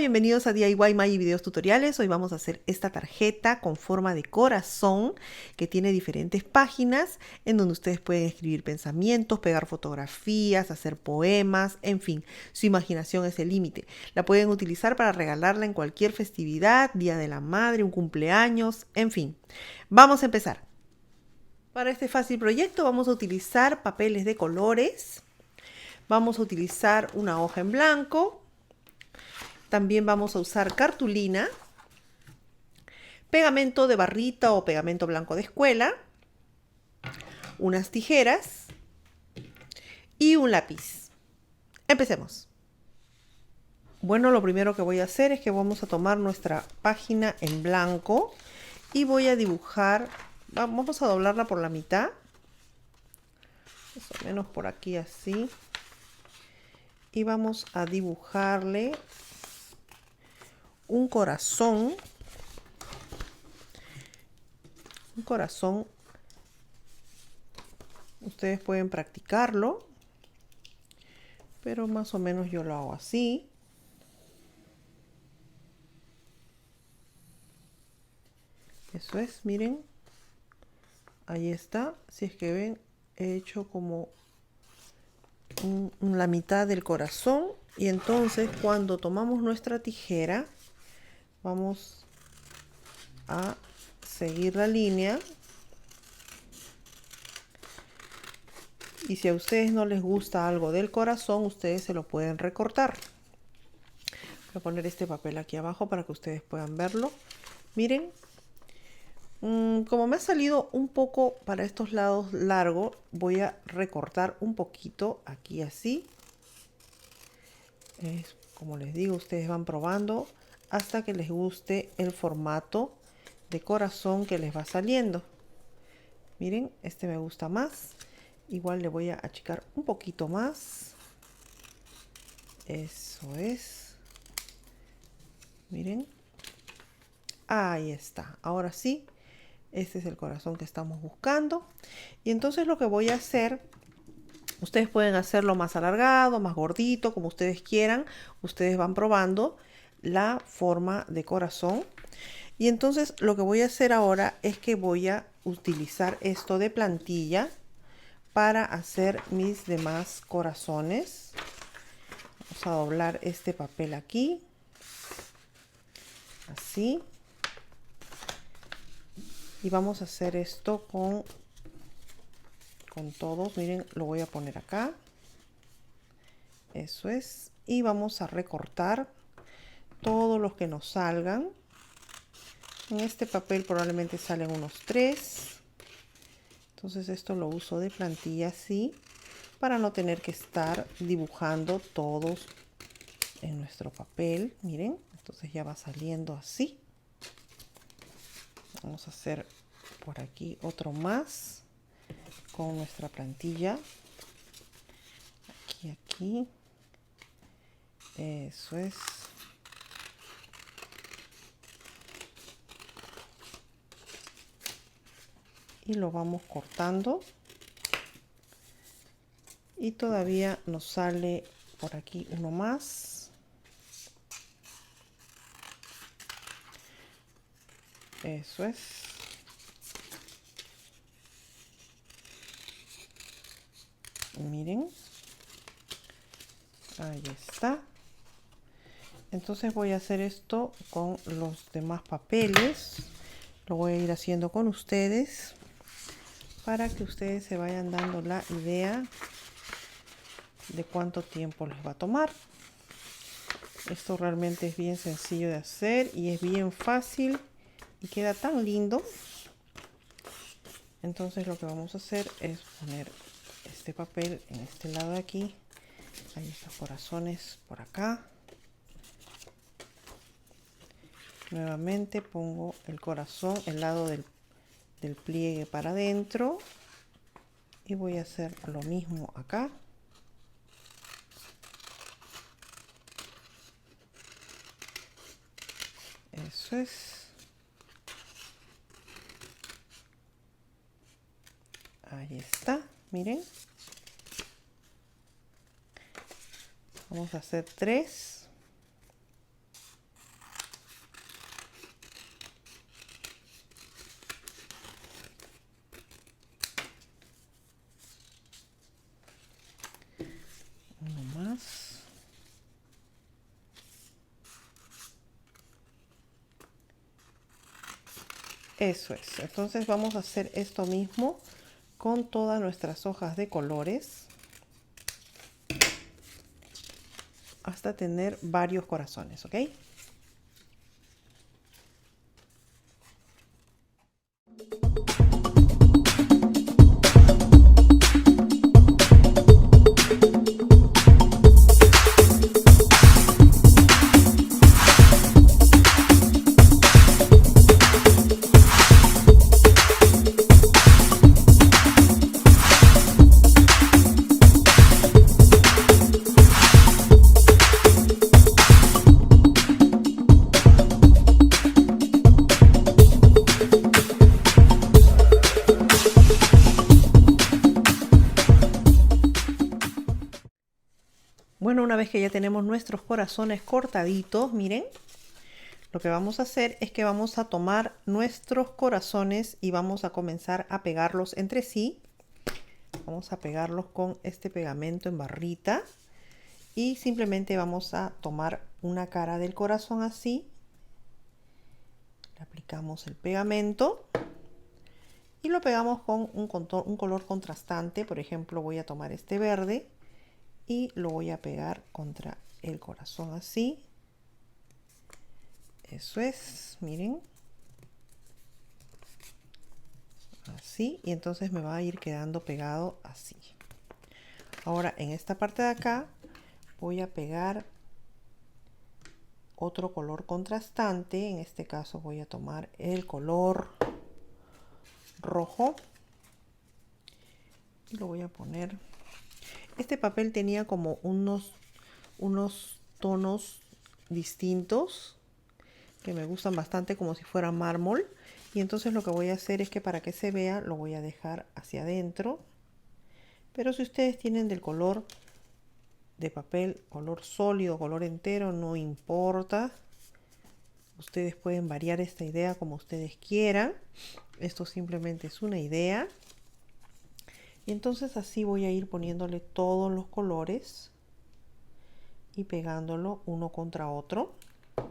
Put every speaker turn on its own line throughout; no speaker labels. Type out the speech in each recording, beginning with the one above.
bienvenidos a DIY Maggi Videos Tutoriales. Hoy vamos a hacer esta tarjeta con forma de corazón que tiene diferentes páginas en donde ustedes pueden escribir pensamientos, pegar fotografías, hacer poemas, en fin, su imaginación es el límite. La pueden utilizar para regalarla en cualquier festividad, Día de la Madre, un cumpleaños, en fin. Vamos a empezar. Para este fácil proyecto vamos a utilizar papeles de colores. Vamos a utilizar una hoja en blanco. También vamos a usar cartulina, pegamento de barrita o pegamento blanco de escuela, unas tijeras y un lápiz. Empecemos. Bueno, lo primero que voy a hacer es que vamos a tomar nuestra página en blanco y voy a dibujar, vamos a doblarla por la mitad, más o menos por aquí así, y vamos a dibujarle un corazón. Un corazón. Ustedes pueden practicarlo, pero más o menos yo lo hago así. Eso es, miren. Ahí está. Si es que ven, he hecho como la mitad del corazón. Y entonces cuando tomamos nuestra tijera, vamos a seguir la línea. Y si a ustedes no les gusta algo del corazón, ustedes se lo pueden recortar. Voy a poner este papel aquí abajo para que ustedes puedan verlo. Miren, como me ha salido un poco para estos lados largo, voy a recortar un poquito aquí así. Como les digo, ustedes van probando hasta que les guste el formato de corazón que les va saliendo. Miren, este me gusta más. Igual le voy a achicar un poquito más. Eso es. Miren. Ahí está. Ahora sí, este es el corazón que estamos buscando. Y entonces lo que voy a hacer, ustedes pueden hacerlo más alargado, más gordito, como ustedes quieran. Ustedes van probando la forma de corazón. Y entonces lo que voy a hacer ahora es que voy a utilizar esto de plantilla para hacer mis demás corazones. Vamos a doblar este papel aquí. Así. Y vamos a hacer esto con todos. Miren, lo voy a poner acá. Eso es. Y vamos a recortar todos los que nos salgan. En este papel probablemente salen unos 3. Entonces esto lo uso de plantilla así, para no tener que estar dibujando todos en nuestro papel. Miren, entonces ya va saliendo así. Vamos a hacer por aquí otro más con nuestra plantilla. Aquí. Eso es. Y lo vamos cortando. Y todavía nos sale por aquí uno más. Eso es. Miren. Ahí está. Entonces voy a hacer esto con los demás papeles. Lo voy a ir haciendo con ustedes para que ustedes se vayan dando la idea de cuánto tiempo les va a tomar. Esto realmente es bien sencillo de hacer y es bien fácil y queda tan lindo. Entonces lo que vamos a hacer es poner este papel en este lado de aquí. Hay estos corazones por acá. Nuevamente pongo el corazón, el lado del pliegue para adentro. Y voy a hacer lo mismo acá. Eso es. Ahí está, miren. Vamos a hacer 3. Eso es. Entonces vamos a hacer esto mismo con todas nuestras hojas de colores hasta tener varios corazones, ¿ok? Bueno, una vez que ya tenemos nuestros corazones cortaditos, miren, lo que vamos a hacer es que vamos a tomar nuestros corazones y vamos a comenzar a pegarlos entre sí. Vamos a pegarlos con este pegamento en barrita y simplemente vamos a tomar una cara del corazón así. Le aplicamos el pegamento y lo pegamos con un color contrastante. Por ejemplo, voy a tomar este verde y lo voy a pegar contra el corazón así. Eso es, miren. Así, y entonces me va a ir quedando pegado así. Ahora en esta parte de acá voy a pegar otro color contrastante. En este caso voy a tomar el color rojo y lo voy a poner. Este papel tenía como unos tonos distintos que me gustan bastante, como si fuera mármol. Y entonces lo que voy a hacer es que para que se vea lo voy a dejar hacia adentro. Pero si ustedes tienen del color de papel, color sólido, color entero, no importa. Ustedes pueden variar esta idea como ustedes quieran. Esto simplemente es una idea. Y entonces así voy a ir poniéndole todos los colores y pegándolo uno contra otro. Voy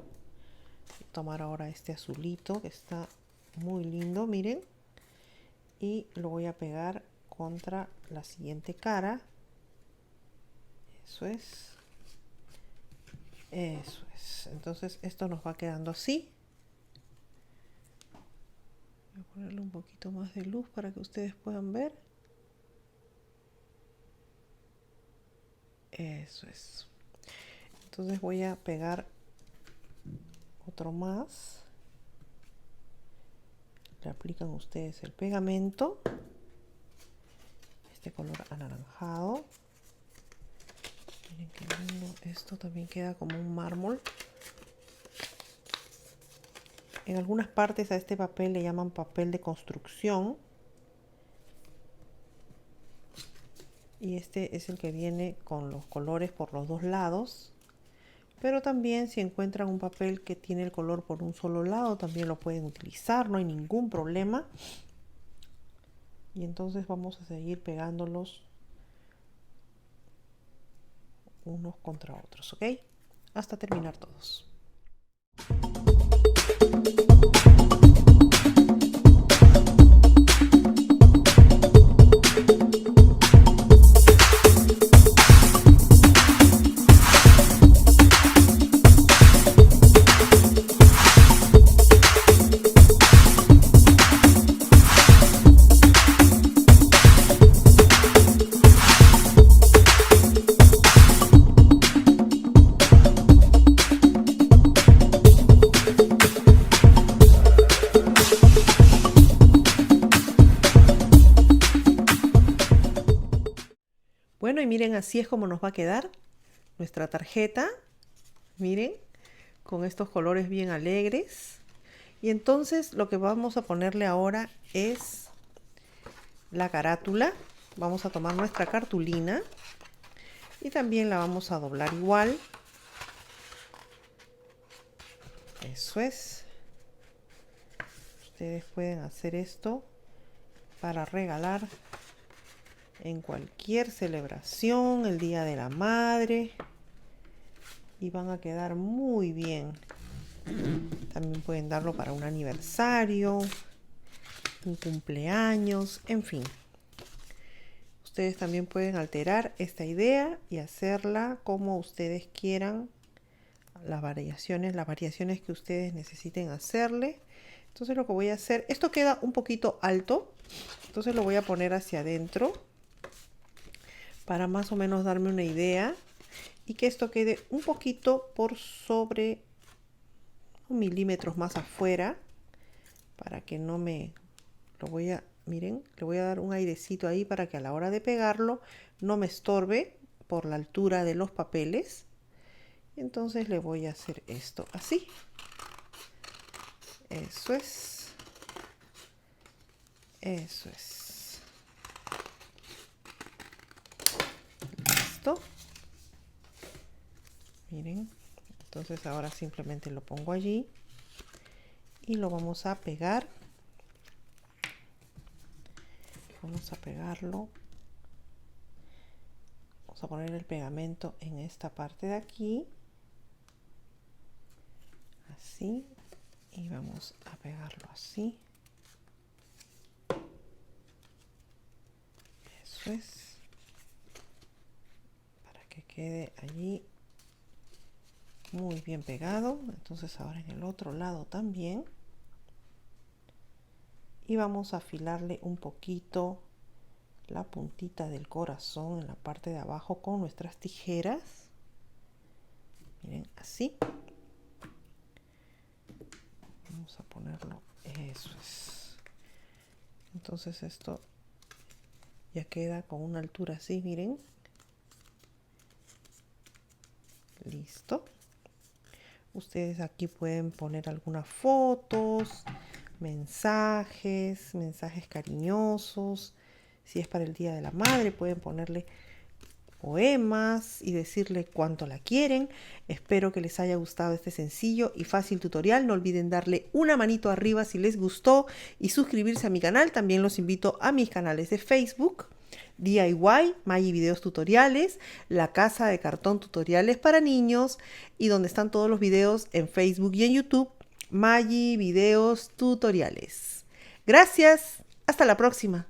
a tomar ahora este azulito que está muy lindo, miren. Y lo voy a pegar contra la siguiente cara. Eso es. Eso es. Entonces esto nos va quedando así. Voy a ponerle un poquito más de luz para que ustedes puedan ver. Eso es. Entonces voy a pegar otro más. Le aplican ustedes el pegamento. Este color anaranjado. Miren qué lindo. Esto también queda como un mármol. En algunas partes a este papel le llaman papel de construcción. Y este es el que viene con los colores por los dos lados. Pero también si encuentran un papel que tiene el color por un solo lado, también lo pueden utilizar, no hay ningún problema. Y entonces vamos a seguir pegándolos unos contra otros, ¿ok? Hasta terminar todos. Bueno, y miren, así es como nos va a quedar nuestra tarjeta. Miren, con estos colores bien alegres. Y entonces lo que vamos a ponerle ahora es la carátula. Vamos a tomar nuestra cartulina y también la vamos a doblar igual. Eso es. Ustedes pueden hacer esto para regalar en cualquier celebración, el Día de la Madre, y van a quedar muy bien. También pueden darlo para un aniversario, un cumpleaños, en fin. Ustedes también pueden alterar esta idea y hacerla como ustedes quieran, las variaciones que ustedes necesiten hacerle. Entonces lo que voy a hacer, esto queda un poquito alto, entonces lo voy a poner hacia adentro para más o menos darme una idea y que esto quede un poquito por sobre 1 milímetros más afuera para que no me lo voy a, miren, le voy a dar un airecito ahí para que a la hora de pegarlo no me estorbe por la altura de los papeles. Entonces le voy a hacer esto así. Eso es. Eso es. Listo. Miren. Entonces ahora simplemente lo pongo allí. Y lo vamos a pegar. Vamos a pegarlo. Vamos a poner el pegamento en esta parte de aquí. Así. Y vamos a pegarlo así. Eso es. Para que quede allí muy bien pegado. Entonces ahora en el otro lado también. Y vamos a afilarle un poquito la puntita del corazón en la parte de abajo con nuestras tijeras. Miren, así. Vamos a ponerlo, eso es. Entonces esto ya queda con una altura así, miren. Listo. Ustedes aquí pueden poner algunas fotos, mensajes cariñosos. Si es para el Día de la Madre, pueden ponerle poemas y decirle cuánto la quieren. Espero que les haya gustado este sencillo y fácil tutorial. No olviden darle una manito arriba si les gustó y suscribirse a mi canal. También los invito a mis canales de Facebook, DIY, Maggi Videos Tutoriales, La Casa de Cartón Tutoriales para Niños y donde están todos los videos en Facebook y en YouTube, Maggi Videos Tutoriales. Gracias, hasta la próxima.